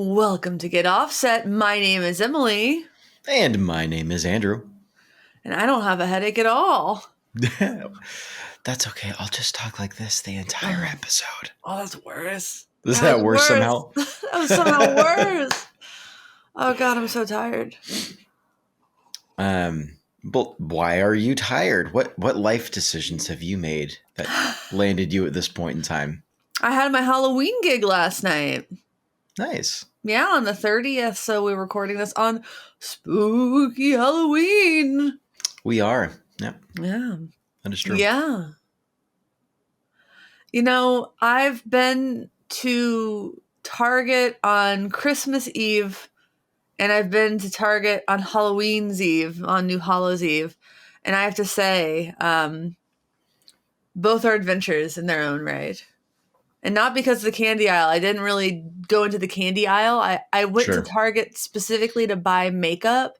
Welcome to Get Offset. My name is Emily. And my name is Andrew. And I don't have a headache at all. That's okay. I'll just talk like this the entire episode. Oh, that's worse. Is that worse somehow? That was somehow worse. Oh, God, I'm so tired. But why are you tired? What life decisions have you made that landed you at this point in time? I had my Halloween gig last night. Nice. Yeah, on the 30th. So we're recording this on Spooky Halloween. We are. Yep. Yeah. That is true. Yeah. You know, I've been to Target on Christmas Eve, and I've been to Target on Halloween's Eve, on New Hallows Eve. And I have to say, both are adventures in their own right. And not because of the candy aisle. I didn't really go into the candy aisle. I went to Target specifically to buy makeup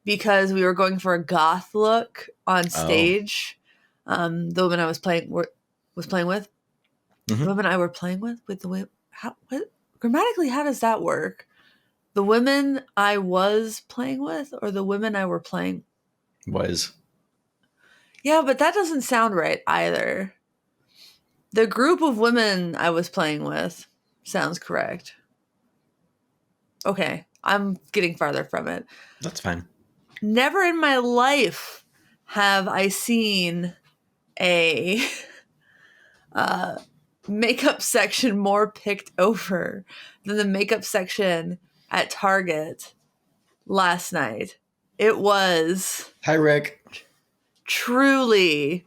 because we were going for a goth look on stage. The woman I was playing with. Mm-hmm. The women I were playing with the way what grammatically, how does that work? The women I was playing with, or the women I were playing was. Yeah, but that doesn't sound right either. The group of women I was playing with sounds correct. Okay, I'm getting farther from it. That's fine. Never in my life have I seen a makeup section more picked over than the makeup section at Target last night. It was... Hi, Rick. Truly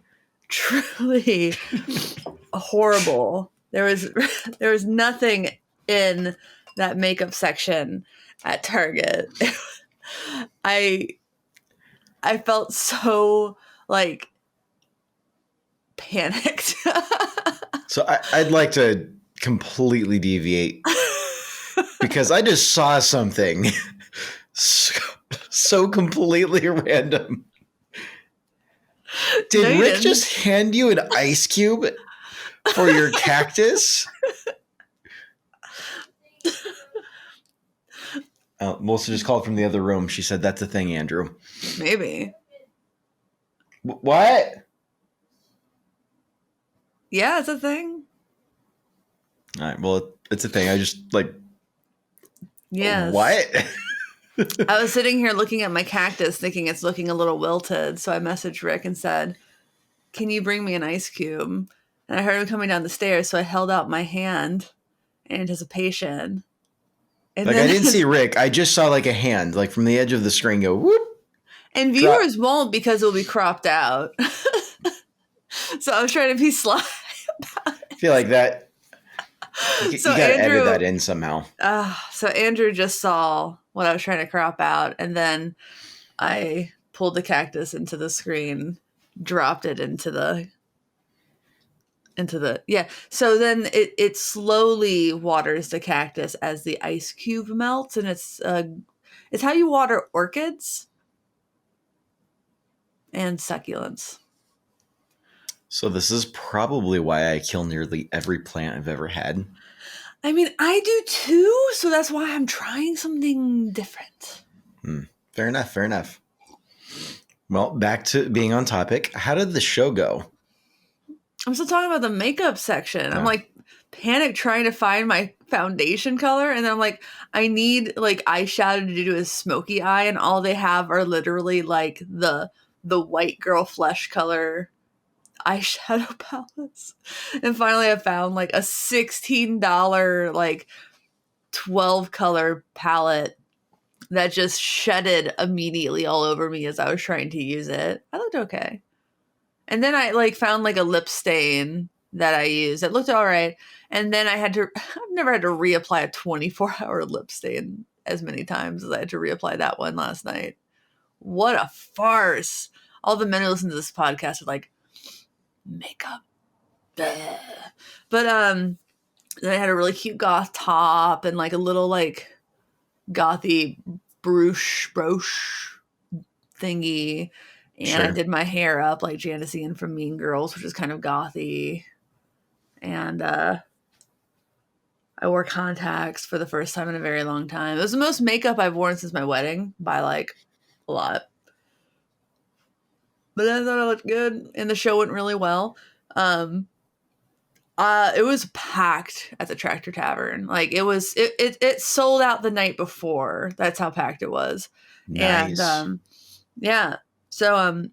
horrible. There was nothing in that makeup section at Target. I felt so like panicked. So I'd like to completely deviate because I just saw something so completely random. Did Rick just hand you an ice cube for your cactus? Melissa just called from the other room. She said, "That's a thing, Andrew." Maybe. What? Yeah, it's a thing. All right. Well, it's a thing. I just like. Yes. What? I was sitting here looking at my cactus thinking it's looking a little wilted. So I messaged Rick and said, "Can you bring me an ice cube?" And I heard him coming down the stairs. So I held out my hand in anticipation. And I didn't see Rick. I just saw like a hand, like from the edge of the screen go whoop. And viewers won't because it'll be cropped out. So I was trying to be sly about it. I feel like that. You got to edit that in somehow. So Andrew just saw what I was trying to crop out, and then I pulled the cactus into the screen, dropped it into the yeah. So then it slowly waters the cactus as the ice cube melts, and it's how you water orchids and succulents. So this is probably why I kill nearly every plant I've ever had. I mean, I do too, so that's why I'm trying something different. Fair enough. Well, back to being on topic. How did the show go? I'm still talking about the makeup section. I'm like panicked trying to find my foundation color, and then I'm like, I need like eyeshadow to do a smoky eye, and all they have are literally like the white girl flesh color eyeshadow palettes. And finally I found like a $16 like 12 color palette that just shedded immediately all over me as I was trying to use it. I looked okay. And then I like found like a lip stain that I used. It looked all right. And then I've never had to reapply a 24-hour lip stain as many times as I had to reapply that one last night. What a farce. All the men who listen to this podcast are like, makeup. Bleh. But then I had a really cute goth top and like a little like gothy brooch thingy. And I did my hair up like Janice Ian from Mean Girls, which is kind of gothy. And I wore contacts for the first time in a very long time. It was the most makeup I've worn since my wedding by like a lot. But I thought I looked good, and the show went really well. It was packed at the Tractor Tavern. Like it sold out the night before. That's how packed it was. Nice. And yeah. So and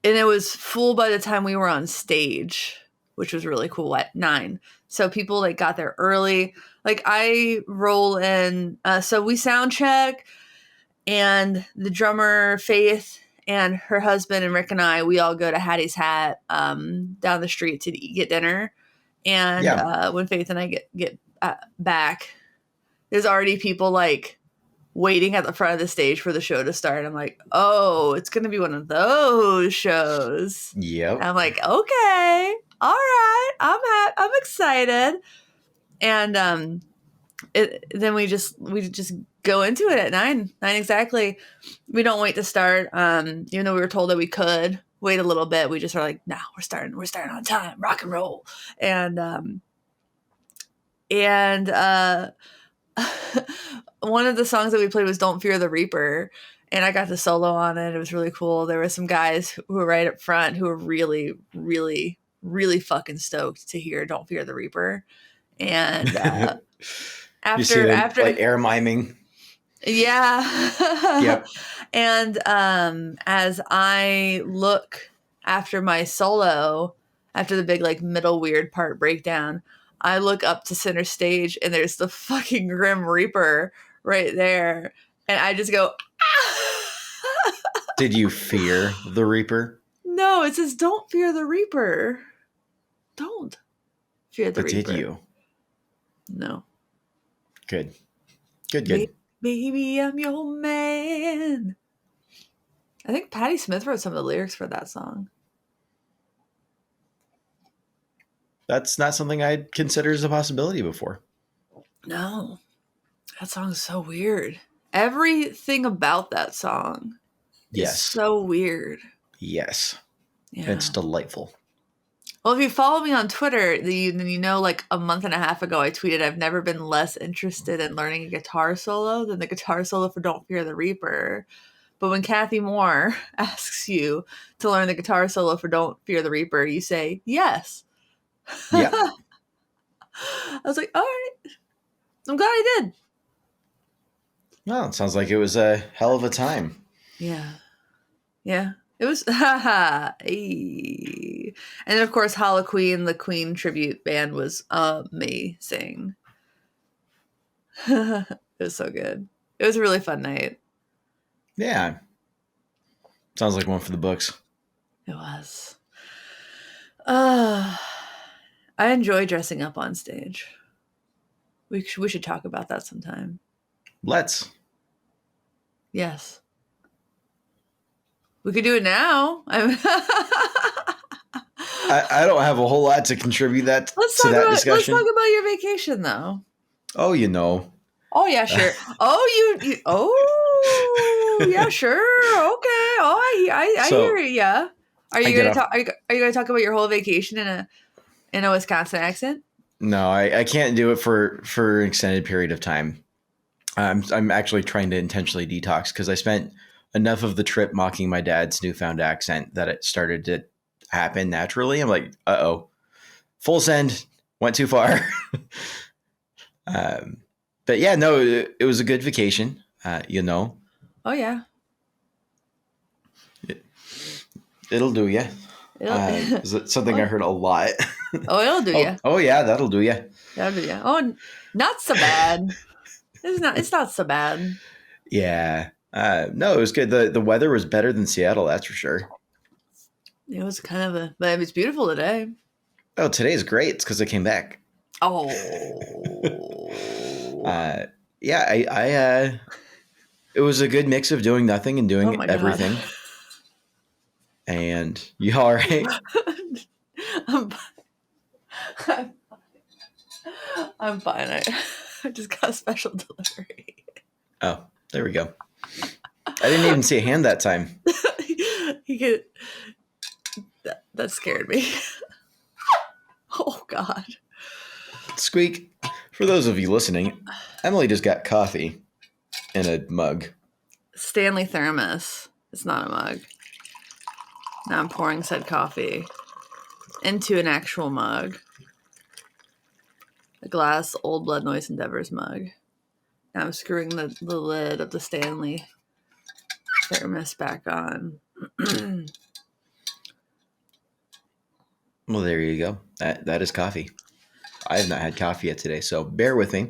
it was full by the time we were on stage, which was really cool at 9. So people like got there early. Like I roll in, so we sound check, and the drummer Faith and her husband and Rick and I, we all go to Hattie's Hat down the street to get dinner. And when Faith and I get back, there's already people like waiting at the front of the stage for the show to start. I'm like, oh, it's going to be one of those shows. Yep. And I'm like, okay, all right, I'm excited. And then we just go into it at 9 exactly. We don't wait to start. Even though we were told that we could wait a little bit, we just are like, nah, we're starting on time, rock and roll. And one of the songs that we played was Don't Fear the Reaper, and I got the solo on it. It was really cool. There were some guys who were right up front who were really, really, really fucking stoked to hear Don't Fear the Reaper. And after like air miming. Yeah. Yep. And as I look after my solo, after the big like middle weird part breakdown, I look up to center stage and there's the fucking Grim Reaper right there. And I just go, ah! Did you fear the Reaper? No, it says don't fear the Reaper. Don't fear the Reaper. But did you? No. Good. Baby, I'm your man. I think Patti Smith wrote some of the lyrics for that song. That's not something I'd consider as a possibility before. No. That song's so weird. Everything about that song is so weird. Yes. Yeah. It's delightful. Well, if you follow me on Twitter, then you know like a month and a half ago I tweeted I've never been less interested in learning a guitar solo than the guitar solo for Don't Fear the Reaper. But when Kathy Moore asks you to learn the guitar solo for Don't Fear the Reaper, you say yes. Yeah. I was like, all right. I'm glad I did. Well, it sounds like it was a hell of a time. Yeah. Yeah. It was, haha. Hey. And then, of course, Halloween, the Queen tribute band was amazing. It was so good. It was a really fun night. Yeah. Sounds like one for the books. It was. I enjoy dressing up on stage. We should talk about that sometime. Let's. Yes. We could do it now. I don't have a whole lot to contribute to that discussion. Let's talk about your vacation, though. Oh, you know. Oh, yeah, sure. Oh, yeah, sure. Okay. Oh, I hear you. Yeah. Are you going to talk about your whole vacation in a Wisconsin accent? No, I can't do it for an extended period of time. I'm actually trying to intentionally detox because I spent enough of the trip mocking my dad's newfound accent that it started to happen naturally. I'm like, uh-oh, full send, went too far. But yeah, no, it was a good vacation, you know. Oh, yeah. It'll do ya. Is it something I heard a lot? Oh, it'll do ya. Oh, yeah, that'll do ya. That'll do ya. Oh, not so bad. It's not so bad. Yeah. No, it was good. The weather was better than Seattle, that's for sure. It was but it was beautiful today. Oh, today's great. It's because I came back. Oh. Yeah, it was a good mix of doing nothing and doing everything. And you all right? I'm fine. I just got a special delivery. Oh, there we go. I didn't even see a hand that time. That scared me. Oh, God. Squeak. For those of you listening, Emily just got coffee in a mug. Stanley thermos. It's not a mug. Now I'm pouring said coffee into an actual mug. A glass Old Blood Noise Endeavors mug. Now I'm screwing the lid of the Stanley thermos back on. Well, there you go. That is coffee. I have not had coffee yet today, so bear with me.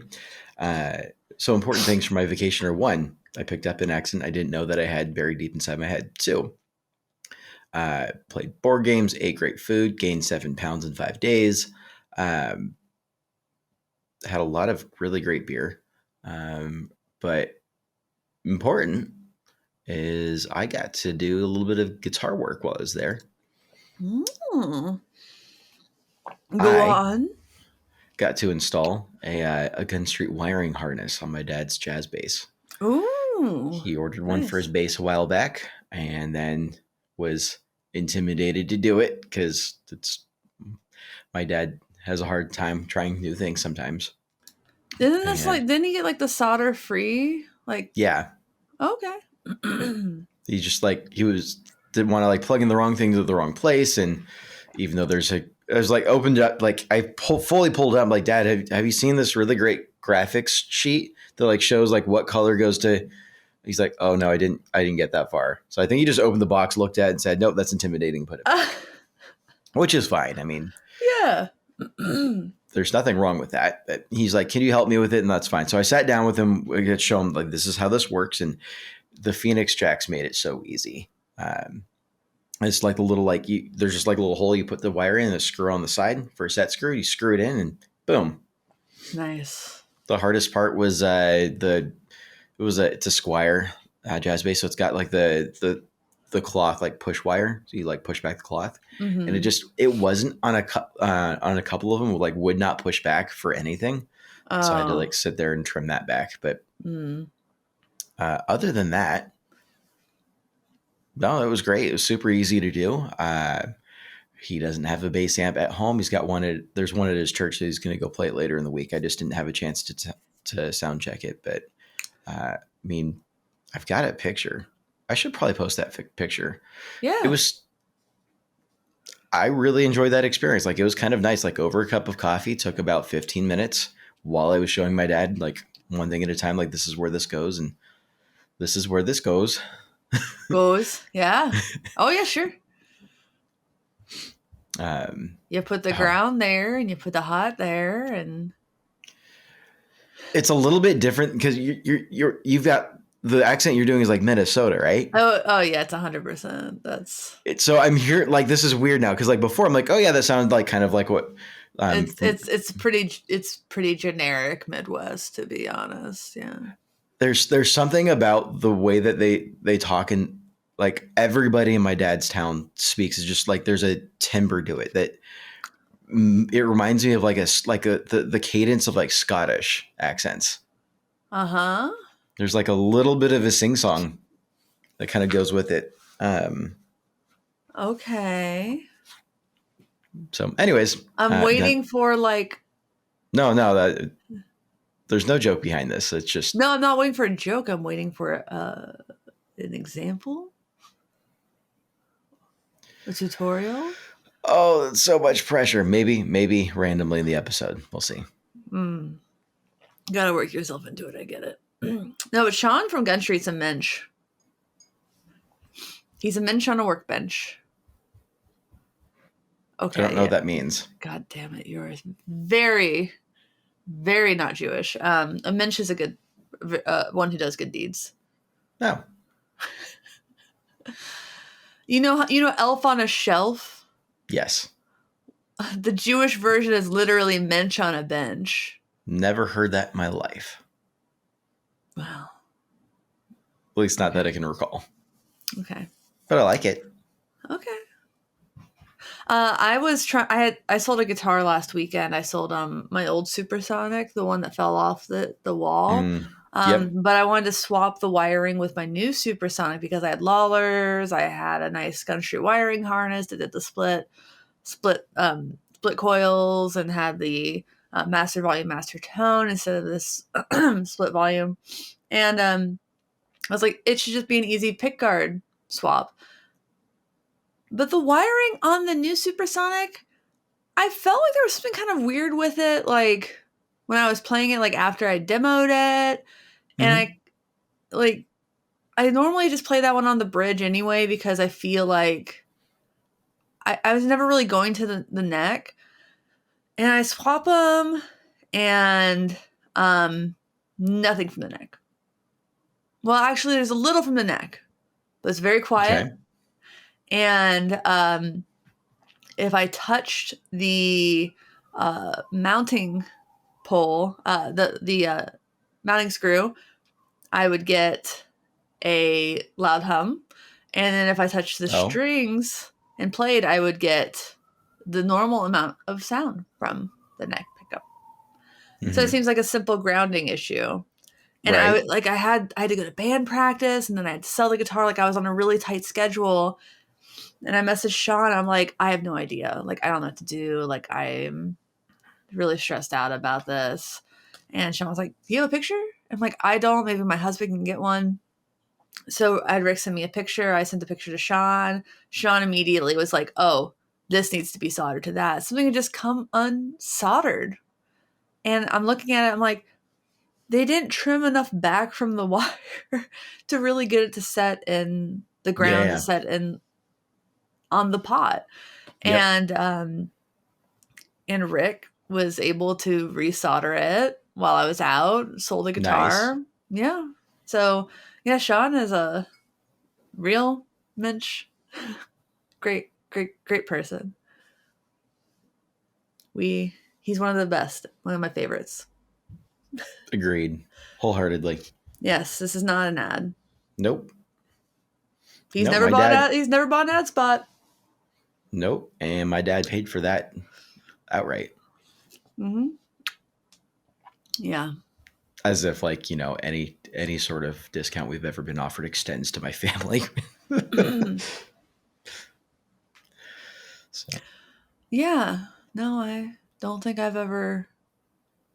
So important things for my vacation are: one, I picked up an accent I didn't know that I had buried deep inside my head. Two, played board games, ate great food, gained 7 pounds in 5 days. Had a lot of really great beer. But important is I got to do a little bit of guitar work while I was there. Go on. Got to install a Gun Street wiring harness on my dad's jazz bass. Ooh. He ordered one for his bass a while back and then was intimidated to do it because my dad has a hard time trying new things sometimes. Didn't he get like the solder free? Like, yeah. Okay. He just didn't want to like plug in the wrong things at the wrong place. And even though I was like opened up, like I fully pulled up, like, Dad, have you seen this really great graphics sheet that like shows like what color goes to? He's like, oh no, I didn't get that far. So I think he just opened the box, looked at it and said, nope, that's intimidating. Put it back. Which is fine. I mean, yeah. There's nothing wrong with that. But he's like, can you help me with it? And that's fine. So I sat down with him. We could show him like, this is how this works. And the Phoenix jacks made it so easy. It's like a little, there's just like a little hole you put the wire in and a screw on the side for a set screw. You screw it in and boom. Nice. The hardest part was it's a Squire jazz bass. So it's got like the cloth, like push wire. So you like push back the cloth and it wasn't on a couple of them like would not push back for anything. Oh. So I had to like sit there and trim that back. But other than that, no, it was great. It was super easy to do. He doesn't have a bass amp at home. He's got there's one at his church that he's going to go play it later in the week. I just didn't have a chance to sound check it. But I mean, I've got a picture. I should probably post that picture. Yeah. I really enjoyed that experience. Like, it was kind of nice. Like, over a cup of coffee, took about 15 minutes while I was showing my dad, like, one thing at a time, like, this is where this goes and this is where this goes. Yeah. Oh yeah, sure. You put the ground there and you put the hot there, and it's a little bit different because you've got the accent you're doing is like Minnesota, right? Oh yeah, it's 100%. That's it. So I'm here, like, this is weird now because like before I'm like, oh yeah, that sounded like kind of like what. It's pretty generic Midwest, to be honest. Yeah. There's something about the way that they talk, and like everybody in my dad's town speaks is just like there's a timbre to it that it reminds me of like the cadence of like Scottish accents. There's like a little bit of a sing song that kind of goes with it. Okay. So, anyways, I'm waiting for like. No. There's no joke behind this. It's just no. I'm not waiting for a joke. I'm waiting for an example, a tutorial. Oh, that's so much pressure. Maybe randomly in the episode, we'll see. Gotta work yourself into it. I get it. No, but Sean from Gun Street's a mensch. He's a mensch on a workbench. Okay. I don't know what that means. God damn it. You're very, very not Jewish. A mensch is a good one who does good deeds. No. You know Elf on a Shelf? Yes. The Jewish version is literally mensch on a bench. Never heard that in my life. Wow. At least not that I can recall. Okay. But I like it. Okay. I sold a guitar last weekend. I sold my old Supersonic, the one that fell off the wall. Yep. But I wanted to swap the wiring with my new Supersonic because I had Lawlers. I had a nice Gun Street wiring harness that did the split coils and had the master volume, master tone instead of this split volume. And I was like, it should just be an easy pickguard swap. But the wiring on the new Supersonic, I felt like there was something kind of weird with it. Like when I was playing it, like after I demoed it, and I normally just play that one on the bridge anyway because I feel like I was never really going to the neck, and I swap them, and nothing from the neck. Well, actually, there's a little from the neck, but it's very quiet. Okay. And if I touched the mounting pole, the mounting screw, I would get a loud hum. And then if I touched the strings and played, I would get the normal amount of sound from the neck pickup. Mm-hmm. So it seems like a simple grounding issue. And right. I had to go to band practice, and then I had to sell the guitar. Like I was on a really tight schedule. And I messaged Sean. I'm like, I have no idea. Like, I don't know what to do. Like, I'm really stressed out about this. And Sean was like, do you have a picture? I'm like, I don't. Maybe my husband can get one. So I had Rick send me a picture. I sent the picture to Sean. Sean immediately was like, oh, this needs to be soldered to that. Something had just come unsoldered. And I'm looking at it. I'm like, they didn't trim enough back from the wire to really get it to set in the ground, to set in on the pot. Yep. And Rick was able to resolder it while I was out, sold the guitar. Nice. Yeah. So yeah, Sean is a real mensch. Great person. He's one of the best, one of my favorites. Agreed. Wholeheartedly. Yes, this is not an ad. Nope. He's never bought an ad spot. Nope. And my dad paid for that outright. Mm-hmm. Yeah. As if any sort of discount we've ever been offered extends to my family. So. Yeah. No, I don't think I've ever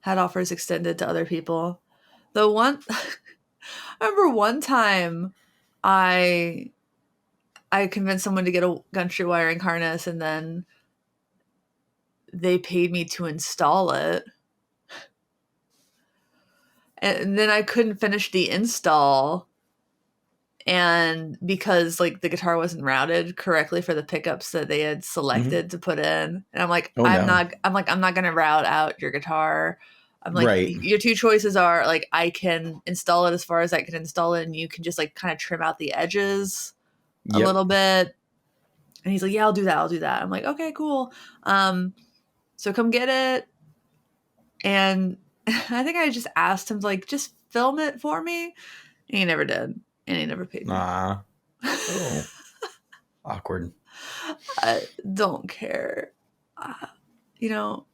had offers extended to other people. I remember one time I convinced someone to get a Gumtree wiring harness, and then they paid me to install it. And then I couldn't finish the install, and because like the guitar wasn't routed correctly for the pickups that they had selected to put in, and I'm like, I'm not going to route out your guitar. I'm like, right. Your two choices are like, I can install it as far as I can install it, and you can just like kind of trim out the edges a little bit. And he's like, yeah, I'll do that. I'm like, okay, cool. So come get it. And I think I just asked him to like, just film it for me. And he never did. And he never paid me. Oh. Awkward. I don't care. It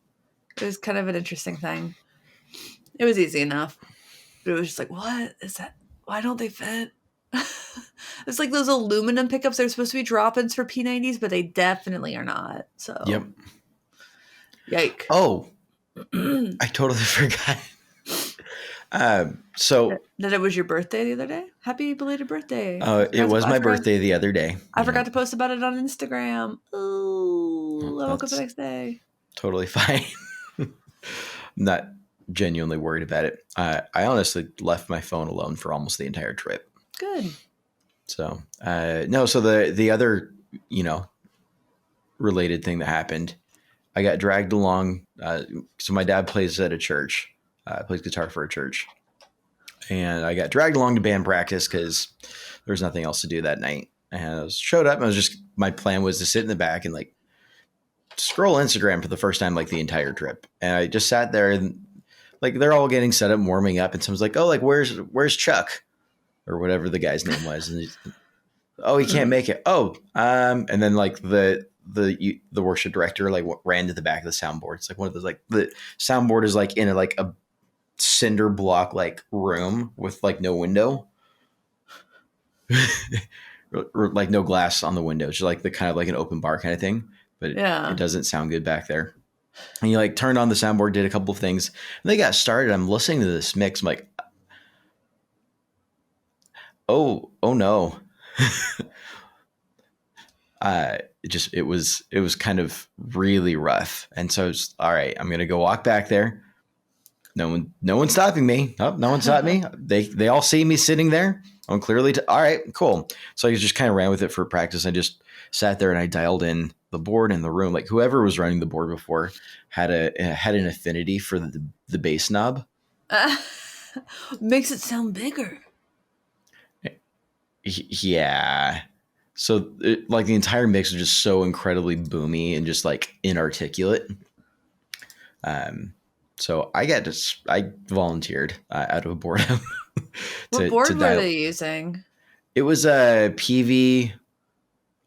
was kind of an interesting thing. It was easy enough. But it was just like, what is that? Why don't they fit? It's like those aluminum pickups. They're supposed to be drop-ins for P90s, but they definitely are not. So. Yep. Yike. Oh. I totally forgot. So that it was your birthday the other day. Happy belated birthday! It was my birthday the other day. I forgot to post about it on Instagram. Ooh, I woke up the next day. Totally fine. I'm not genuinely worried about it. I honestly left my phone alone for almost the entire trip. Good. So no. So the other related thing that happened, I got dragged along. So my dad plays at a church. Plays guitar for a church. And I got dragged along to band practice because there was nothing else to do that night. And I showed up, and my plan was to sit in the back and like scroll Instagram for the first time, like the entire trip. And I just sat there, and like they're all getting set up, warming up. And someone's like, oh, like where's Chuck? Or whatever the guy's name was. And he can't make it. Oh, and then like the worship director like ran to the back of the soundboard. It's like one of those, like the soundboard is like in a cinder block like room with like no window, or like no glass on the window. It's just like the kind of like an open bar kind of thing, but it doesn't sound good back there. And you like turned on the soundboard, did a couple of things, and they got started. I'm listening to this mix. I'm like, oh no. It was kind of really rough. And so it's all right, I'm going to go walk back there. No one's stopping me. Oh, no one stopped me. They all see me sitting there. I'm clearly, all right, cool. So I just kind of ran with it for practice. I just sat there and I dialed in the board in the room. Like whoever was running the board before had an affinity for the bass knob. Makes it sound bigger. Yeah. So like the entire mix was just so incredibly boomy and just like inarticulate. So I volunteered out of boredom. What board were they using? It was a PV,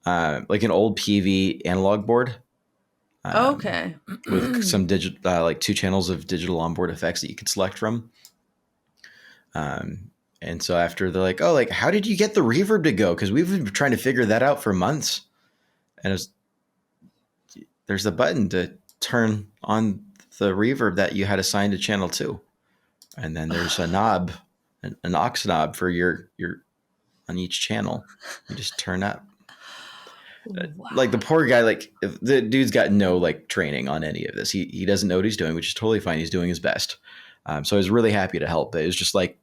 like an old PV analog board. Okay. With some digital, like 2 channels of digital onboard effects that you could select from. And so after they're like, oh, like, how did you get the reverb to go? Because we've been trying to figure that out for months. And there's a button to turn on the reverb that you had assigned to channel 2. And then there's a knob, an aux knob for your on each channel. You just turn up. Wow. Like the poor guy, like the dude's got no like training on any of this. He doesn't know what he's doing, which is totally fine. He's doing his best. So I was really happy to help. But it was just like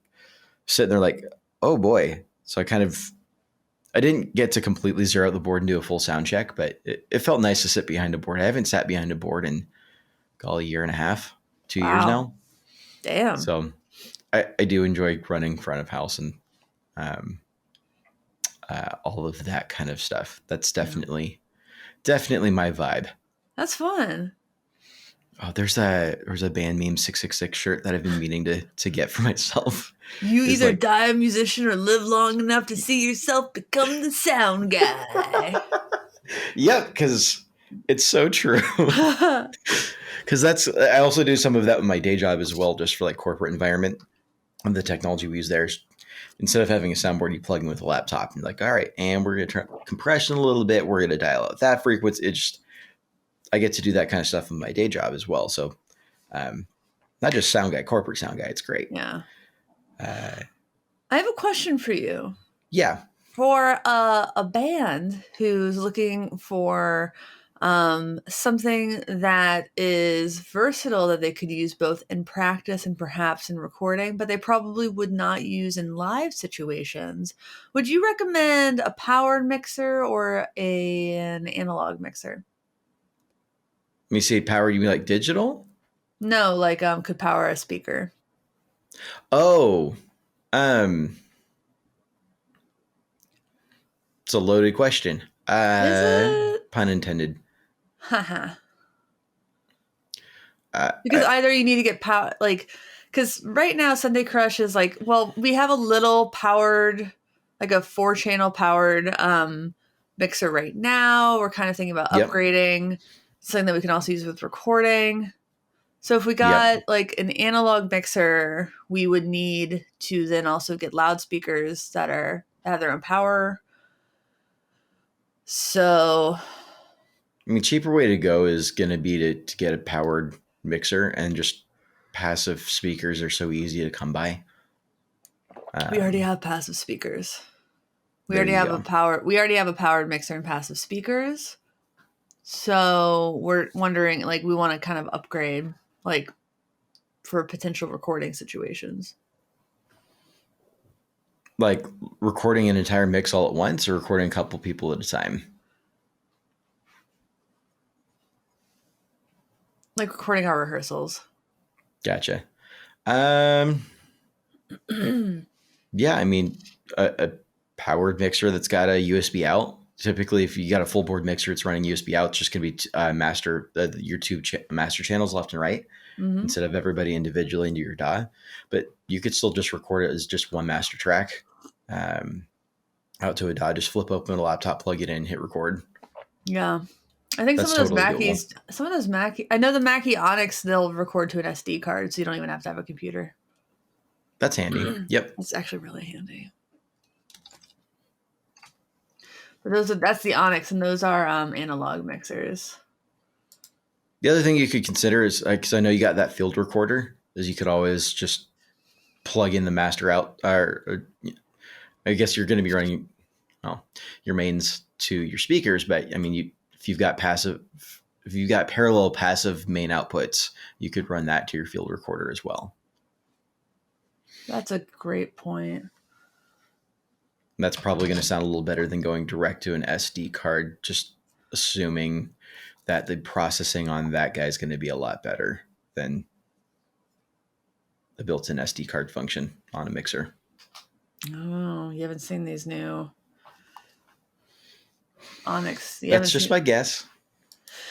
sitting there like, oh boy. So I didn't get to completely zero out the board and do a full sound check, but it felt nice to sit behind a board. I haven't sat behind a board in a year and a half, 2 years now. Damn. So I do enjoy running front of house and all of that kind of stuff. That's definitely my vibe. That's fun. Oh, there's a band meme 666 shirt that I've been meaning to get for myself. You either like, die a musician or live long enough to see yourself become the sound guy. Yep, because it's so true. Because I also do some of that with my day job as well, just for like corporate environment. And the technology we use there is, instead of having a soundboard, you plug in with a laptop and you're like, all right, and we're going to turn compression a little bit. We're going to dial out that frequency. I get to do that kind of stuff in my day job as well. So not just sound guy, corporate sound guy. It's great. Yeah. I have a question for you. Yeah. For a band who's looking for something that is versatile that they could use both in practice and perhaps in recording, but they probably would not use in live situations, would you recommend a powered mixer or an analog mixer? Let me say powered, you mean like digital? No, like could power a speaker. Oh, it's a loaded question. Is it? Pun intended. Haha. Because either you need to get power, like, because right now Sunday Crush is like, well, we have a little powered, like a 4-channel powered mixer right now. We're kind of thinking about upgrading something that we can also use with recording. So if we got like an analog mixer, we would need to then also get loudspeakers that have their own power. So, I mean, cheaper way to go is going to be to get a powered mixer, and just passive speakers are so easy to come by. We already have passive speakers. We already have a powered mixer and passive speakers. So we're wondering, like, we want to kind of upgrade, like, for potential recording situations. Like recording an entire mix all at once, or recording a couple people at a time? Like recording our rehearsals. Gotcha. Yeah, I mean, a powered mixer that's got a USB out. Typically, if you got a full board mixer, it's running USB out. It's just going to be your 2 master channels left and right, instead of everybody individually into your DAW. But you could still just record it as just one master track out to a DAW. Just flip open a laptop, plug it in, hit record. Yeah. I think some of those Mackie, I know the Mackie Onyx, they'll record to an SD card, so you don't even have to have a computer. That's handy. Yep. It's actually really handy. But that's the Onyx, and those are analog mixers. The other thing you could consider is, because I know you got that field recorder, is you could always just plug in the master out, or I guess you're going to be running, well, your mains to your speakers, but I mean, if you've got parallel passive main outputs, you could run that to your field recorder as well. That's a great point. That's probably going to sound a little better than going direct to an SD card, just assuming that the processing on that guy is going to be a lot better than the built-in SD card function on a mixer. Oh, you haven't seen these new Onyx. That's just my guess.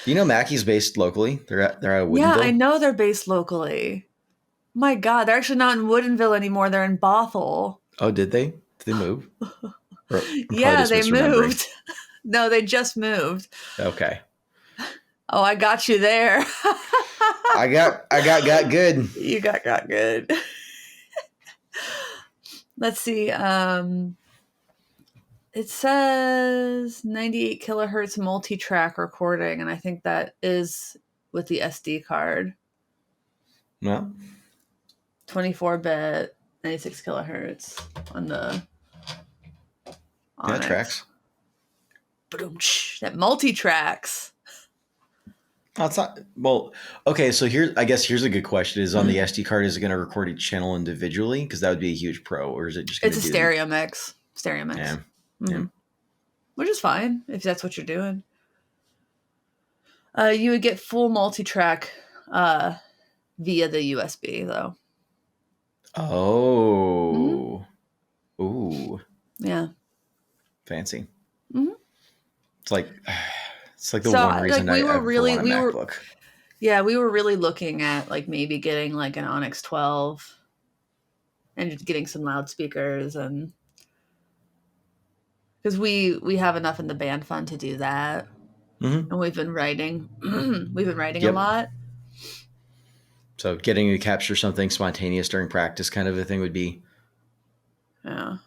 You know, Mackey's based locally. They're out of Woodinville. Yeah, I know they're based locally. My God, they're actually not in Woodinville anymore. They're in Bothell. Oh, did they? Did they move? Yeah, they moved. No, they just moved. Okay. Oh, I got you there. I got good. You got good. Let's see. It says 98 kilohertz multi-track recording, and I think that is with the SD card. Well, 24-bit, 96 kilohertz on the Onyx. That tracks. That multi-tracks. Oh, it's not. Well, okay. So here's a good question: is on the SD card, is it going to record each channel individually? Because that would be a huge pro. Or is it just? It's a stereo mix. Stereo mix. Yeah. Mm-hmm. Yeah. Which is fine if that's what you're doing. You would get full multi-track via the USB though. Oh. Mm-hmm. Ooh. Yeah. Fancy. Mm-hmm. It's like the one reason I want a MacBook. Yeah, we were really looking at like maybe getting like an Onyx 12 and just getting some loudspeakers, and because we have enough in the band fund to do that. Mm-hmm. And we've been writing a lot. So getting to capture something spontaneous during practice kind of a thing would be. Yeah.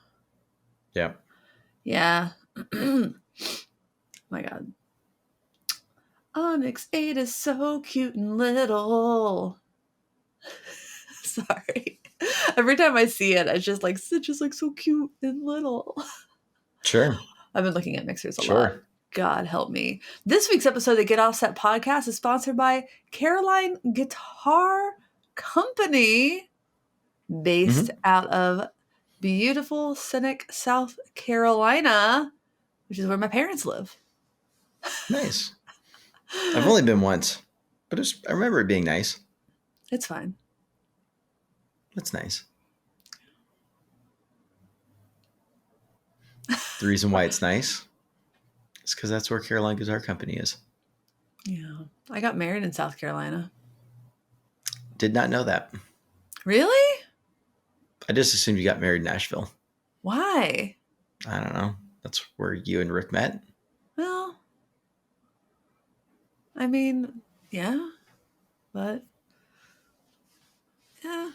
Yeah. Yeah. My God. Onyx 8 is so cute and little. Sorry. Every time I see it, it's just like so cute and little. Sure. I've been looking at mixers a lot. God help me. This week's episode of the Get Offset podcast is sponsored by Caroline Guitar Company, based out of beautiful, scenic South Carolina, which is where my parents live. Nice. I've only been once, but I remember it being nice. It's fine. That's nice. The reason why it's nice is because that's where Caroline Guitar Company is. Yeah. I got married in South Carolina. Did not know that. Really? I just assumed you got married in Nashville. Why? I don't know. That's where you and Rick met. Well, I mean, yeah, but yeah.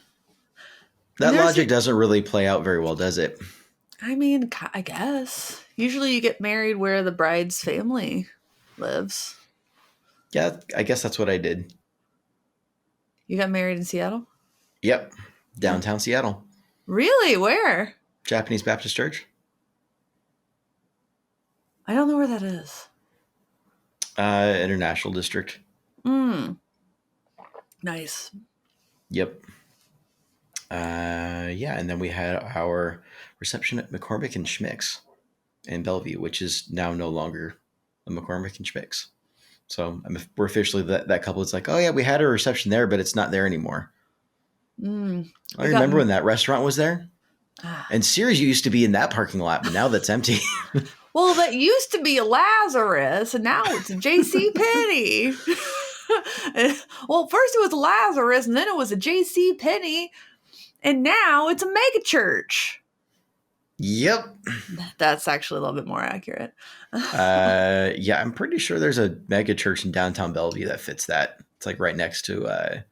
That logic doesn't really play out very well, does it? I mean, I guess. Usually you get married where the bride's family lives. Yeah, I guess that's what I did. You got married in Seattle? Yep. Downtown Seattle. Really? Where? Japanese Baptist Church. I don't know where that is. International District. Nice. Yep. Yeah, and then we had our reception at McCormick and Schmick's in Bellevue, which is now no longer a McCormick and Schmick's. So we're officially that couple. It's like, oh yeah, we had a reception there, but it's not there anymore. I remember when that restaurant was there. And Sears used to be in that parking lot, but now that's empty. Well, that used to be a Lazarus, and now it's a J.C. Penney. Well, first it was a Lazarus, and then it was a J.C. Penney, and now it's a mega church. Yep. That's actually a little bit more accurate. Yeah, I'm pretty sure there's a mega church in downtown Bellevue that fits that. It's like right next to a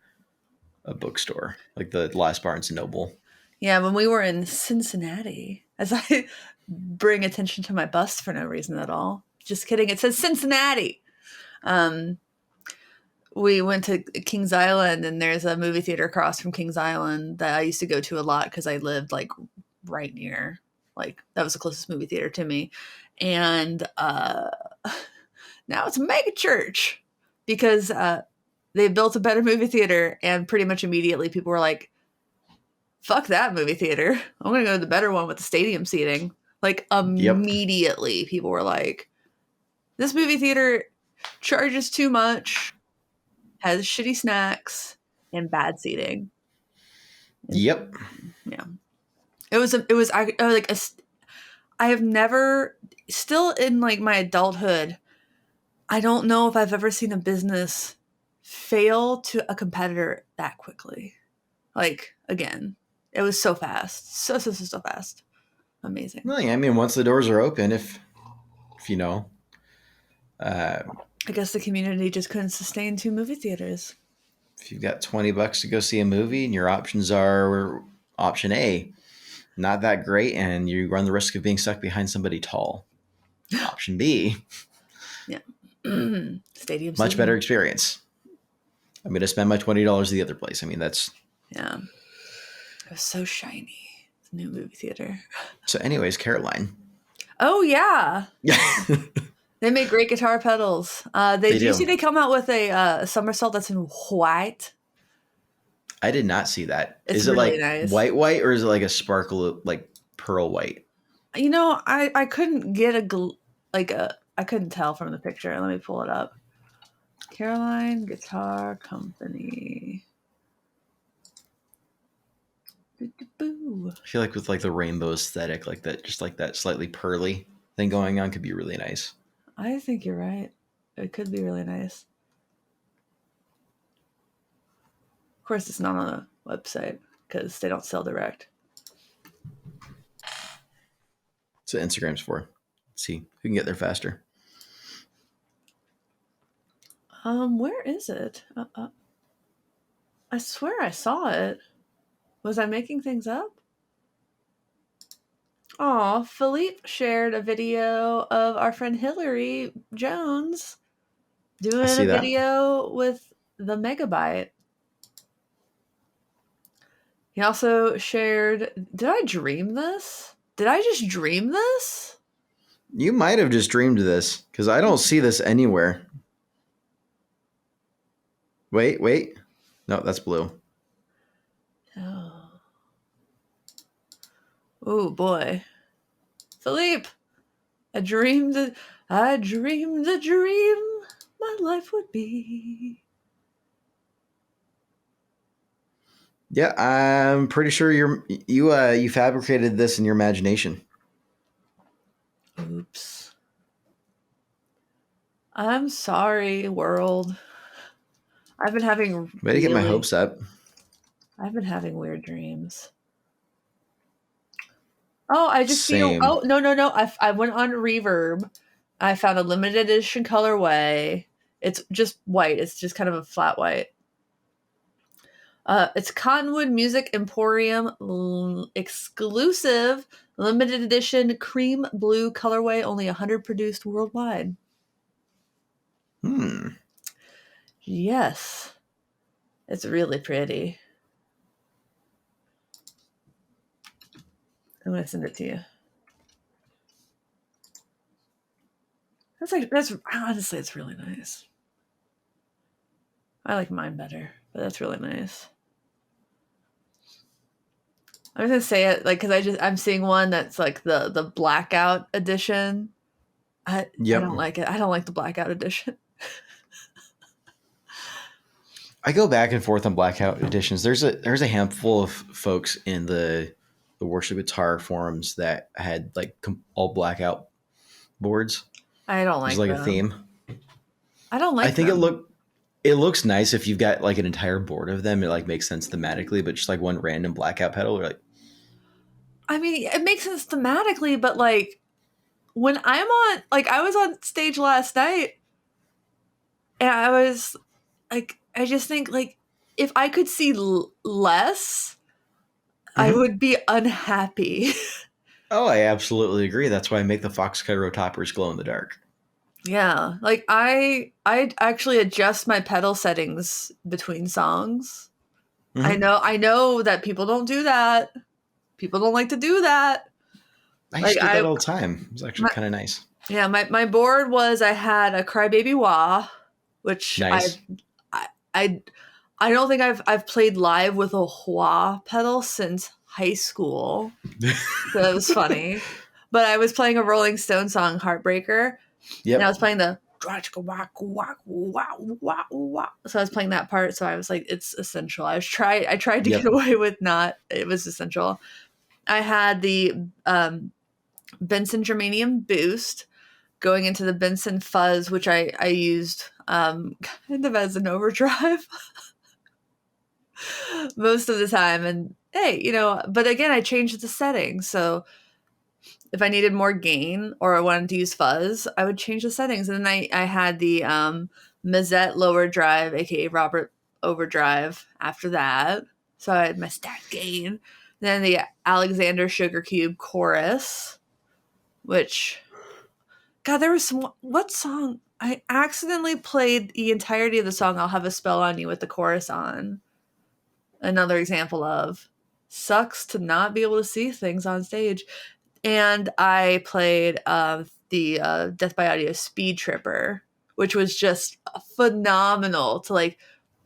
bookstore, like the last Barnes & Noble. Yeah, when we were in Cincinnati, as I bring attention to my bust for no reason at all. Just kidding. It says Cincinnati. we went to Kings Island, and there's a movie theater across from Kings Island that I used to go to a lot because I lived like right near, like that was the closest movie theater to me. And now it's a mega church because they built a better movie theater, and pretty much immediately people were like, fuck that movie theater. I'm going to go to the better one with the stadium seating. Like Yep. immediately people were like, this movie theater charges too much, has shitty snacks, and bad seating. Yep. Yeah. It was like I have never, still in like my adulthood, I don't know if I've ever seen a business fail to a competitor that quickly. Like, again, it was so fast. So fast. Amazing. Well, yeah, I mean, once the doors are open, if you know, I guess the community just couldn't sustain 2 movie theaters. if you've got $20 to go see a movie and your options are option A, not that great, and you run the risk of being stuck behind somebody tall. Option B, Yeah. Stadium much seating. better experience. I'm going to spend my $20 the other place. I mean, that's... Yeah. It was so shiny. It's a new movie theater. So anyways, Caroline. Oh, yeah. They make great guitar pedals. Did you see they come out with a somersault that's in white? I did not see that. It's Is it really like nice. white, or is it like a sparkle, like pearl white? You know, I couldn't get I couldn't tell from the picture. Let me pull it up. Caroline Guitar Company. I feel like with like the rainbow aesthetic, like that, just like that slightly pearly thing going on could be really nice. I think you're right. It could be really nice. Of course, it's not on a website because they don't sell direct. That's what Instagram's for. Let's see who can get there faster. Where is it? I swear I saw it. Was I making things up? Oh, Philippe shared a video of our friend Hillary Jones doing a video with the Megabyte. He also shared, did I dream this? Did I just dream this? You might have just dreamed this because I don't see this anywhere. Wait. No, that's blue. Oh boy. Philippe, I dreamed a dream my life would be. Yeah, I'm pretty sure you fabricated this in your imagination. Oops. I'm sorry, world. I've been having Way to get my hopes up. I've been having weird dreams. Oh, I just Same. feel. Oh no! I went on Reverb. I found a limited edition colorway. It's just white. It's just kind of a flat white. It's Cottonwood Music Emporium exclusive limited edition cream blue colorway. Only 100 produced worldwide. Yes, it's really pretty. I'm gonna send it to you. That's honestly, it's really nice. I like mine better, but that's really nice. I'm gonna say it like because I'm seeing one that's like the blackout edition. I don't like it. I don't like the blackout edition. I go back and forth on blackout editions. There's a handful of folks in the worship guitar forums that had like all blackout boards. I don't like. It's like a theme. I don't like. I think it looks nice if you've got like an entire board of them. It like makes sense thematically, but just like one random blackout pedal, like. I mean, it makes sense thematically, but like when I'm on, like I was on stage last night, and I was like, I just think like if I could see less, I would be unhappy. Oh, I absolutely agree. That's why I make the Fox Cairo toppers glow in the dark. Yeah, like I actually adjust my pedal settings between songs. Hmm. I know that people don't do that. People don't like to do that. I used Like to do that all the time. It was actually my kind of nice. yeah, my board was I had a Crybaby Wah, which Nice. I I I don't think I've played live with a wah pedal since high school. So that was funny. But I was playing a Rolling Stone song, Heartbreaker, and I Yep. was playing the so I was playing that part. So I was like, it's essential. I tried to get Yep. away with not. It was essential. I had the Benson Germanium Boost going into the Benson Fuzz, which I used kind of as an overdrive most of the time. And hey, but again, I changed the settings. So if I needed more gain or I wanted to use fuzz, I would change the settings. And then I had the Mazette lower drive, aka Robert overdrive after that. So I had my stack gain. Then the Alexander Sugar Cube chorus, which God, there was some what song? I accidentally played the entirety of the song I'll Have a Spell on You with the chorus on. Another example of sucks to not be able to see things on stage. And I played the Death by Audio Speed Tripper, which was just phenomenal to like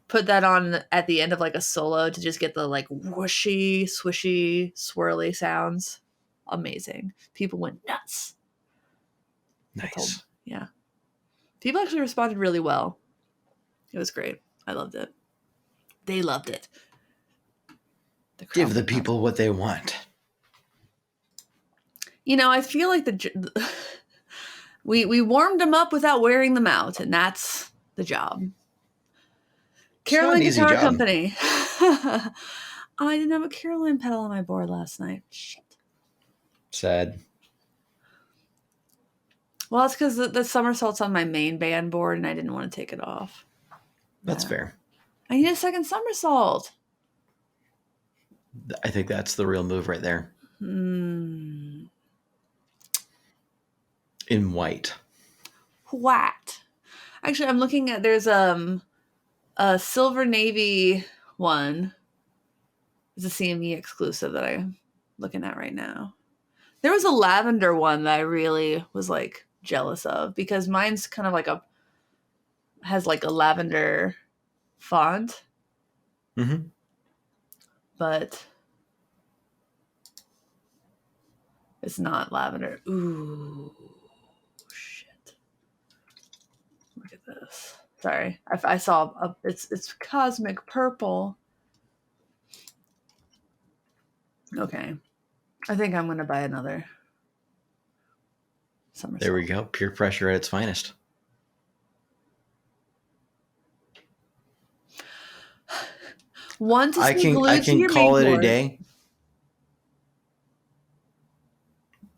put that on at the end of like a solo to just get the like whooshy, swishy, swirly sounds. Amazing. People went nuts. I told, Nice. yeah. People actually responded really well. It was great. I loved it. They loved it. The crowd Give the went nuts. people what they want. I feel like we warmed them up without wearing them out, and that's the job. It's not an Caroline easy Guitar job. Company. I didn't have a Caroline pedal on my board last night. Shit. Sad. Well, it's because the somersault's on my main band board, and I didn't want to take it off. That's Yeah. fair. I need a second somersault. I think that's the real move right there. Hmm. In white. What? Actually, I'm looking at there's a silver navy one. It's a CME exclusive that I'm looking at right now. There was a lavender one that I really was like jealous of because mine's kind of like has like a lavender font, Mm-hmm. but it's not lavender. Ooh, shit! Look at this. Sorry, I saw it's cosmic purple. Okay, I think I'm gonna buy another somersault. There we go. Peer pressure at its finest. One to I stay can I glued to can your main call it a board. day.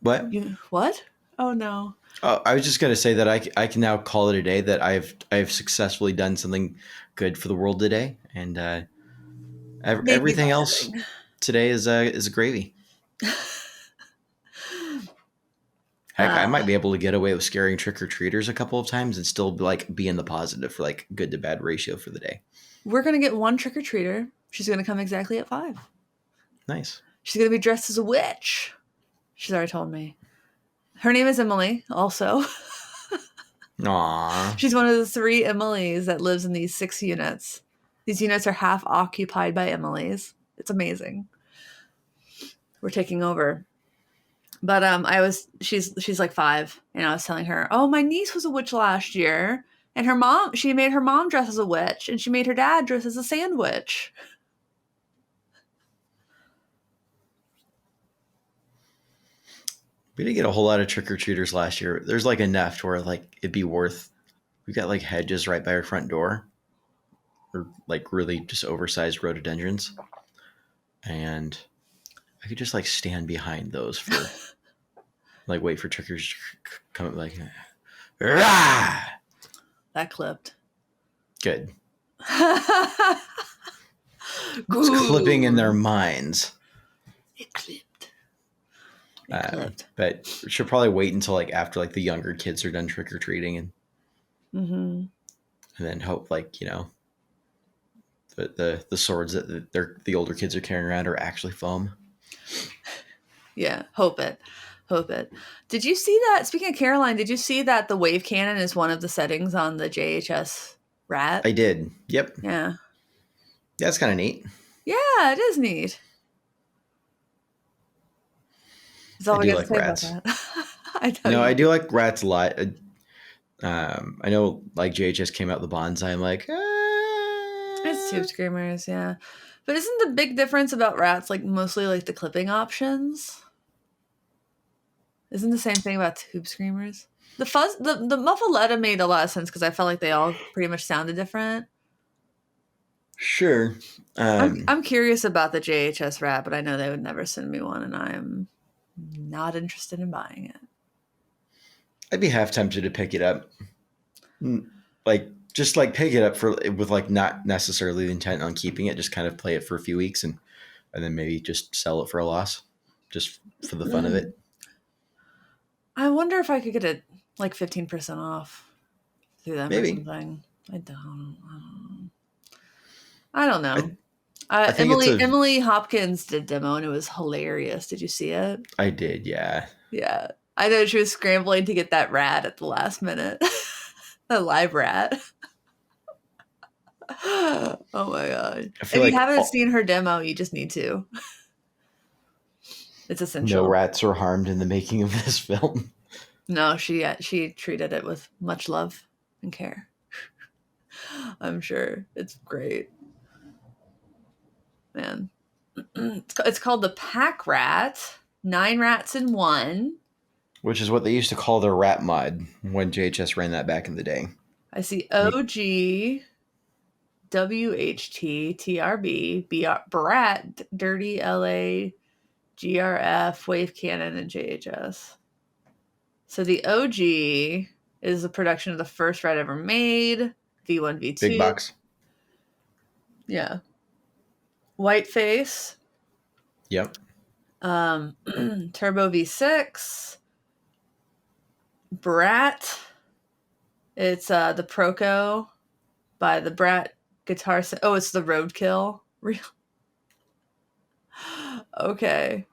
What? What? Oh no. Oh, I was just gonna say that I can now call it a day that I've successfully done something good for the world today, and Maybe everything buy a else ring. today is gravy. Heck, I might be able to get away with scaring trick or treaters a couple of times and still like be in the positive for like good to bad ratio for the day. We're gonna get one trick or treater. She's gonna come exactly at 5. Nice. She's gonna be dressed as a witch. She's already told me. Her name is Emily. Also, Aww. she's one of the 3 Emilys that lives in these 6 units. These units are half occupied by Emilys. It's amazing. We're taking over. But she's like 5, and I was telling her, oh, my niece was a witch last year, and she made her mom dress as a witch, and she made her dad dress as a sandwich. We didn't get a whole lot of trick or treaters last year. There's like enough to where like it'd be worth. We got like hedges right by our front door, or like really just oversized rhododendrons, and I could just like stand behind those for like wait for trickers to come like. Rah! That clipped. Good. Good. It's clipping in their minds. It clipped. It clipped. But she'll probably wait until like after like the younger kids are done trick or treating, and then hope like the swords that the older kids are carrying around are actually foam. Yeah, hope it. Did you see that? Speaking of Caroline, did you see that the wave cannon is one of the settings on the JHS rat? I did. Yep. Yeah. Yeah, that's kind of neat. Yeah, it is neat. That's all I we do got to like say rats. about that. I do like rats a lot. I know like JHS came out with the bonsai. I'm like, It's tube screamers, yeah. But isn't the big difference about rats like mostly like the clipping options? Isn't the same thing about tube screamers? The muffaletta made a lot of sense because I felt like they all pretty much sounded different. sure. I'm curious about the JHS rat, but I know they would never send me one, and I am not interested in buying it. I'd be half tempted to pick it up. Like just like pick it up with like not necessarily the intent on keeping it, just kind of play it for a few weeks and then maybe just sell it for a loss, just for the fun of it. I wonder if I could get it like 15% off through them Maybe. or something. I don't know. I think Emily Hopkins did demo and it was hilarious. Did you see it? I did, yeah. Yeah. I know she was scrambling to get that rat at the last minute. The live rat. Oh my god. If you haven't seen her demo, you just need to. It's essential. No rats were harmed in the making of this film. No, she treated it with much love and care. I'm sure. It's great. Man. It's called the Pack Rat. 9 rats in 1. Which is what they used to call their rat mod when JHS ran that back in the day. I see OG, WHT, TRB, Brat, Dirty LA, GRF, Wave Cannon, and JHS. So the OG is a production of the first rat ever made. V1, V2. Big box. Yeah. Whiteface. Yep. Turbo V6. Brat. It's the Proco by the Brat guitar set. Oh, it's the Roadkill. Real. Okay.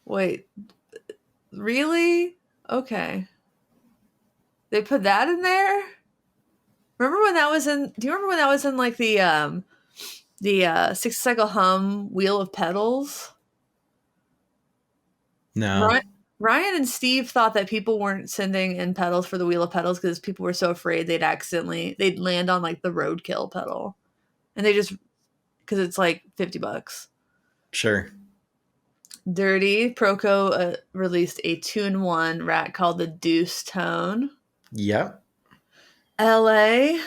Wait. Really? Okay. They put that in there? Remember when that was in do you remember when that was in like the 6-cycle hum wheel of pedals? No. Ryan and Steve thought that people weren't sending in pedals for the wheel of pedals because people were so afraid they'd land on like the roadkill pedal. And they just because it's like $50. Sure. Dirty Proco released a 2-in-1 rat called the Deuce Tone. Yep. LA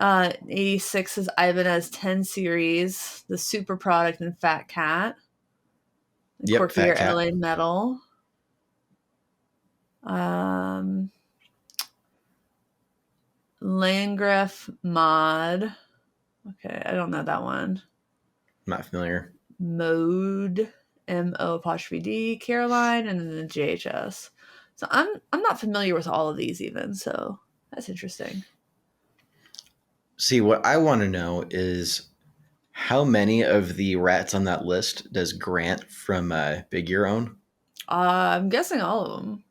86 is Ibanez 10 series, the Super Product and Fat Cat. Yep, Fat Cat. LA Metal. Landgraf Mod. Okay, I don't know that one. Not familiar. Mode, MO''D, Caroline, and then the JHS. So I'm not familiar with all of these even, so that's interesting. See, what I want to know is how many of the rats on that list does Grant from Big Ear own? I'm guessing all of them.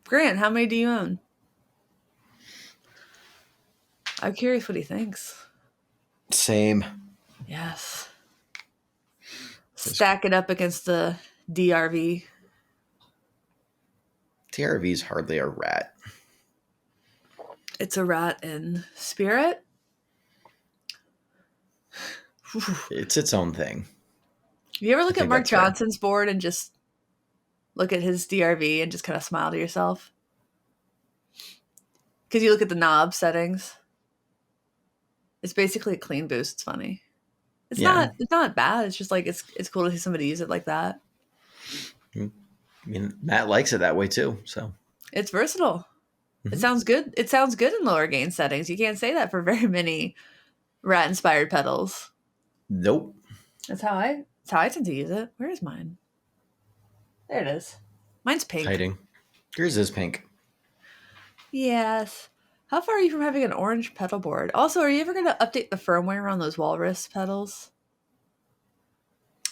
Grant, how many do you own? I'm curious what he thinks. Same. Yes. Stack it up against the DRV. TRV is hardly a rat. It's a rat in spirit. It's its own thing. You ever look at Mark Johnson's board and just look at his DRV and just kind of smile to yourself? Because you look at the knob settings. It's basically a clean boost. It's funny. It's not bad. It's just like it's cool to see somebody use it like that. I mean, Matt likes it that way too. So it's versatile. Mm-hmm. It sounds good. It sounds good in lower gain settings. You can't say that for very many rat inspired pedals. Nope. That's how That's how I tend to use it. Where is mine? There it is. Mine's pink. Hiding. Yours is pink. Yes. How far are you from having an orange pedal board? Also, are you ever going to update the firmware on those walrus pedals?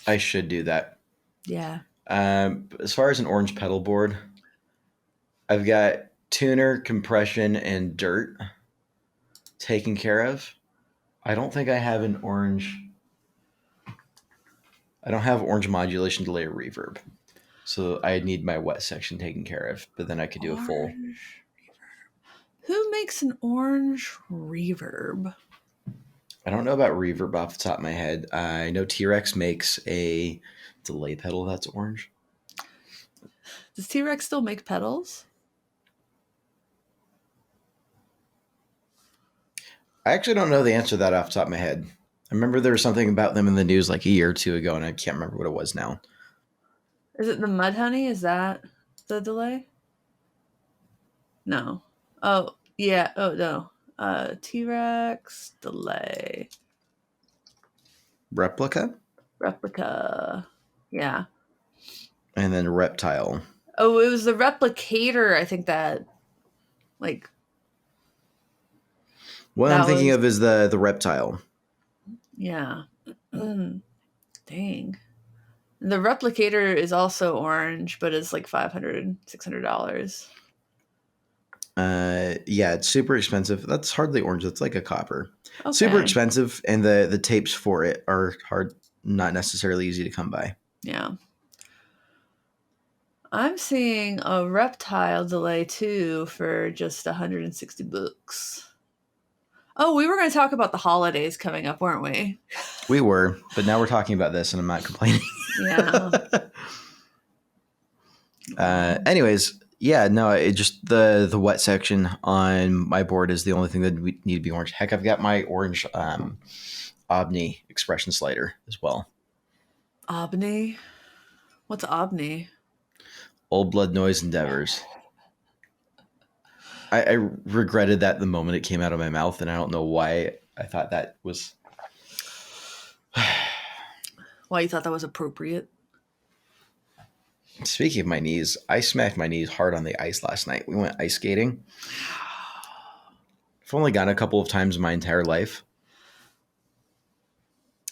I should do that. Yeah. As far as an orange pedal board, I've got tuner, compression, and dirt taken care of. I don't think I have an orange. I don't have orange modulation, delay, or reverb. So I need my wet section taken care of, but then I could do a full. Orange reverb. Who makes an orange reverb? I don't know about reverb off the top of my head. I know T-Rex makes a delay pedal that's orange. Does T-Rex still make pedals? I actually don't know the answer to that off the top of my head. I remember there was something about them in the news like a year or two ago, and I can't remember what it was now. Is it the Mudhoney? Is that the delay? No. Oh, yeah. Oh, no. T-Rex delay. Replica? Replica. Yeah. And then Reptile. Oh, it was the Replicator, I think that, like... What I'm thinking of is the Reptile. Yeah. Dang. The Replicator is also orange, but it's like $500, $600. Yeah, it's super expensive. That's hardly orange. That's like a copper. Okay. Super expensive, and the tapes for it are hard, not necessarily easy to come by. Yeah. I'm seeing a Reptile delay too for just $160. Oh, we were going to talk about the holidays coming up, weren't we? We were, but now we're talking about this, and I'm not complaining. Yeah. Anyways, yeah, no, it just the wet section on my board is the only thing that we need to be orange. Heck, I've got my orange Omni expression slider as well. Omni? What's Omni? Old Blood Noise Endeavors. I regretted that the moment it came out of my mouth, and I don't know why I thought that was... Why you thought that was appropriate? Speaking of my knees, I smacked my knees hard on the ice last night. We went ice skating. I've only gone a couple of times in my entire life.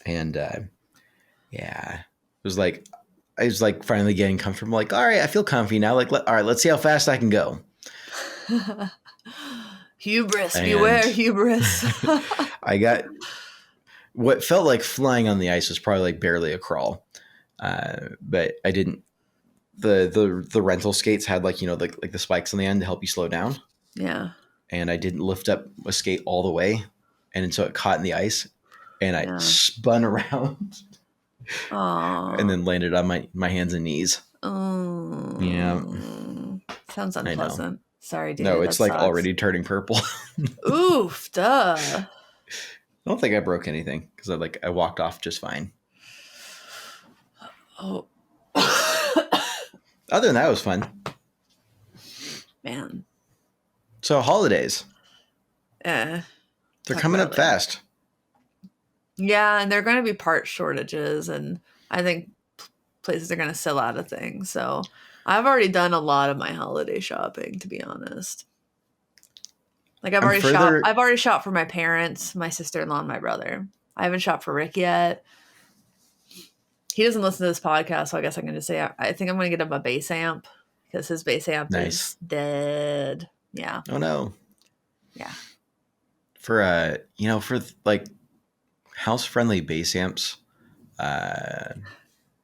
And yeah, I was like finally getting comfortable. Like, all right, I feel comfy now. Like, all right, let's see how fast I can go. Hubris, beware hubris. I got what felt like flying on the ice was probably like barely a crawl. But I didn't. The rental skates had like, you know, like the spikes on the end to help you slow down. Yeah. And I didn't lift up a skate all the way, and so it caught in the ice, and I spun around. Aww. And then landed on my hands and knees. Oh. Yeah. Sounds unpleasant. Sorry, dude. No, it's like sucks. Already turning purple. Oof, duh. I don't think I broke anything because I walked off just fine. Oh. Other than that, it was fun. Man. So holidays. They're coming up fast. Yeah, and there are going to be part shortages, and I think places are going to sell out of things. So I've already done a lot of my holiday shopping, to be honest. Like I've already shopped for my parents, my sister-in-law, and my brother. I haven't shopped for Rick yet. He doesn't listen to this podcast, so I guess I'm going to say I think I'm going to get him a bass amp because his bass amp is dead. Yeah. Oh no. Yeah. For for like house-friendly bass amps, there's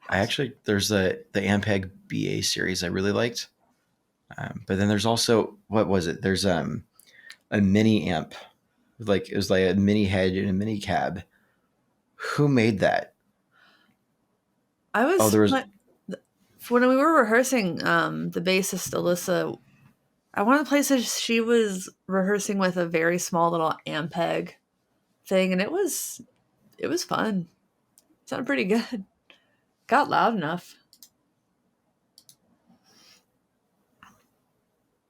the Ampeg BA series I really liked, but then there's also, what was it? There's a mini amp, like it was like a mini head and a mini cab. Who made that? I was when we were rehearsing, the bassist Alyssa. One of the places she was rehearsing with a very small little Ampeg thing, and it was fun. It sounded pretty good. Got loud enough.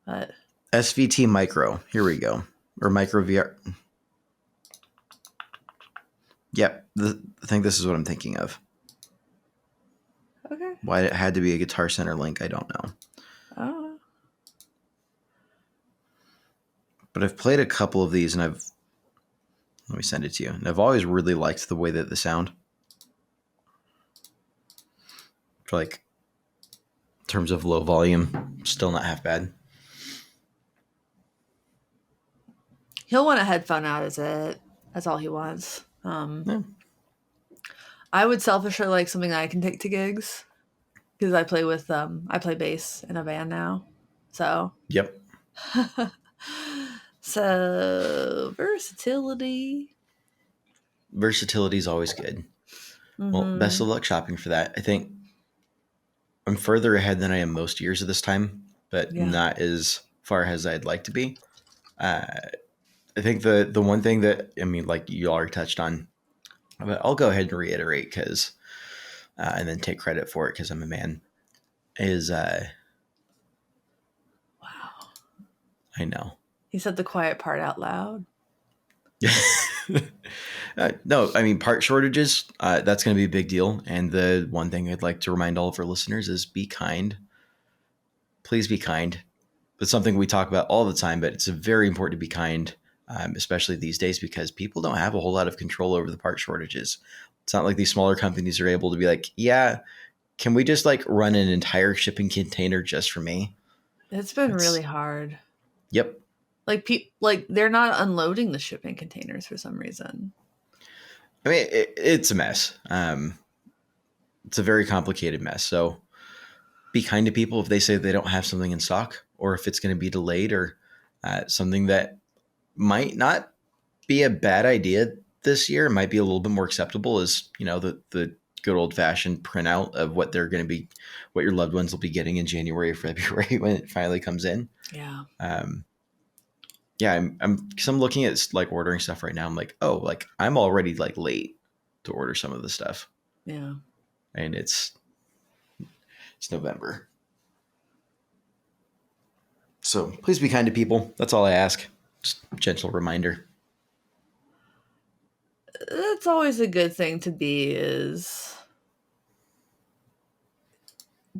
But SVT Micro. Here we go. Or Micro VR. Yep. I think this is what I'm thinking of. Why it had to be a Guitar Center link, I don't know. Oh. But I've played a couple of these, and let me send it to you. And I've always really liked the way that the sound, for like, in terms of low volume, still not half bad. He'll want a headphone out, is it? That's all he wants. Yeah. I would selfishly like something that I can take to gigs because I play bass in a band now. So Yep. so versatility. Versatility is always good. Mm-hmm. Well, best of luck shopping for that. I think I'm further ahead than I am most years at this time, but not as far as I'd like to be. I think the one thing that, I mean, like you already touched on, but I'll go ahead and reiterate because, and then take credit for it because I'm a man, is, wow. I know. He said the quiet part out loud. No, I mean, part shortages, that's going to be a big deal. And the one thing I'd like to remind all of our listeners is be kind. Please be kind. It's something we talk about all the time, but it's very important to be kind, especially these days, because people don't have a whole lot of control over the part shortages. It's not like these smaller companies are able to be like, yeah, can we just like run an entire shipping container just for me? It's been really hard. Yep. Like they're not unloading the shipping containers for some reason. I mean, it's a mess. It's a very complicated mess. So be kind to people if they say they don't have something in stock, or if it's going to be delayed, or something that might not be a bad idea this year. It might be a little bit more acceptable as, you know, the good old fashioned printout of what they're going to be, what your loved ones will be getting in January or February when it finally comes in. Yeah. Yeah, I'm looking at like ordering stuff right now. I'm like, oh, like I'm already like late to order some of the stuff. Yeah. And it's November. So please be kind to people. That's all I ask. Just a gentle reminder. That's always a good thing to be, is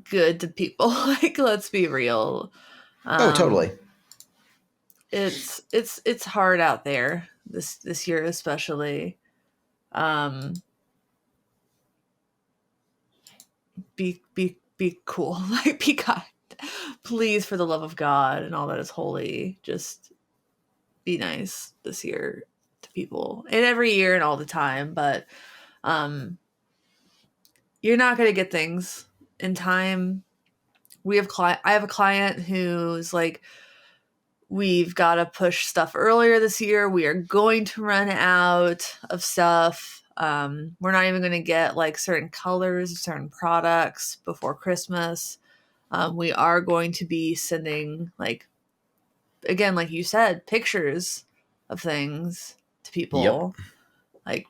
good to people. Like, let's be real. Oh, totally. It's hard out there this year, especially. Be cool. Like, be kind. Please, for the love of God and all that is holy, just be nice this year to people, and every year and all the time. But you're not going to get things in time. I have a client who's like, we've got to push stuff earlier this year. We are going to run out of stuff. We're not even going to get like certain colors, certain products before Christmas. We are going to be sending, like, again, like you said, pictures of things to people. Yep. Like,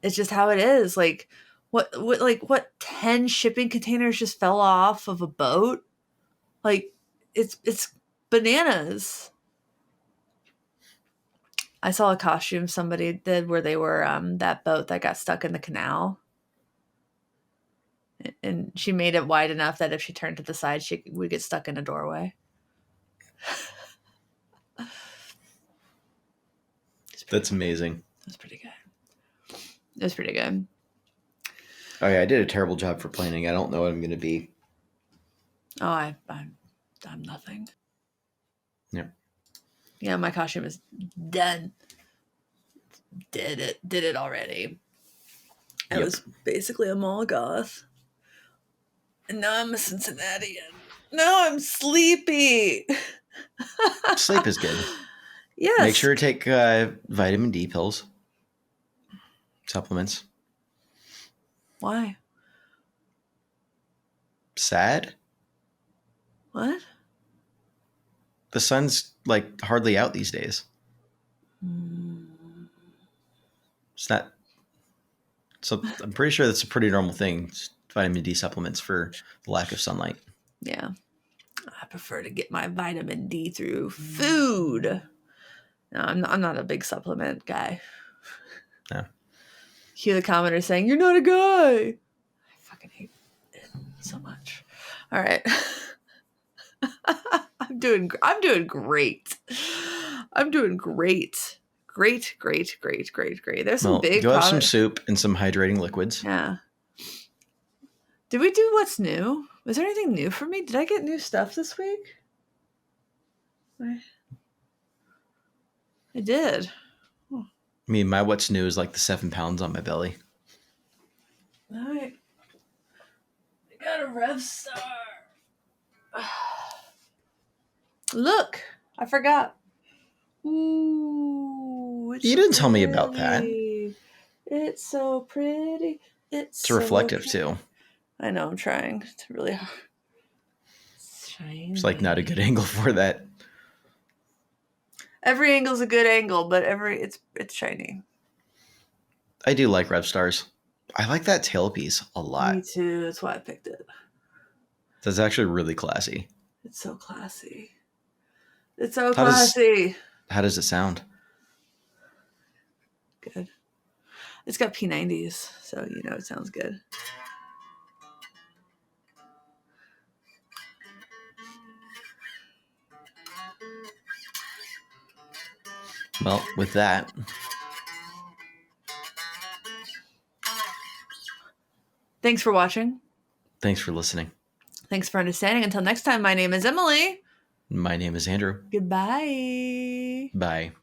it's just how it is. Like, what 10 shipping containers just fell off of a boat? Like, it's bananas. I saw a costume somebody did where they were that boat that got stuck in the canal. And she made it wide enough that if she turned to the side, she would get stuck in a doorway. That's amazing. That's pretty good. It was pretty good. Oh yeah, I did a terrible job for planning. I don't know what I'm going to be. Oh, I'm nothing. Yep. Yeah, my costume is done. Did it already. I was basically a mall goth. And now I'm a Cincinnatian. Now I'm sleepy. Sleep is good. Yes. Make sure to take vitamin D pills, supplements. Why? Sad? What? The sun's like hardly out these days. It's not. So I'm pretty sure that's a pretty normal thing. It's vitamin D supplements for the lack of sunlight. Yeah. I prefer to get my vitamin D through food. No, I'm not a big supplement guy. No. Hear the commenter saying, "You're not a guy." I fucking hate it. so much. All right. I'm doing great. I'm doing great. Great. There's some big go have some products. soup and some hydrating liquids. Yeah. Did we do what's new? Was there anything new for me? Did I get new stuff this week? I did. I mean, my what's new is like the 7 pounds on my belly. All right. I got a Rev Star. Look, I forgot. Ooh, You didn't tell me about that. It's so pretty. It's so reflective too. I know, I'm trying. It's really hard. It's like not a good angle for that. Every angle's a good angle, but it's shiny. I do like Rev Stars. I like that tailpiece a lot. Me too. That's why I picked it. That's actually really classy. It's so classy. It's so classy. How does it sound? Good. It's got P90s, so it sounds good. Well, with that, thanks for watching. Thanks for listening. Thanks for understanding. Until next time, my name is Emily. My name is Andrew. Goodbye. Bye.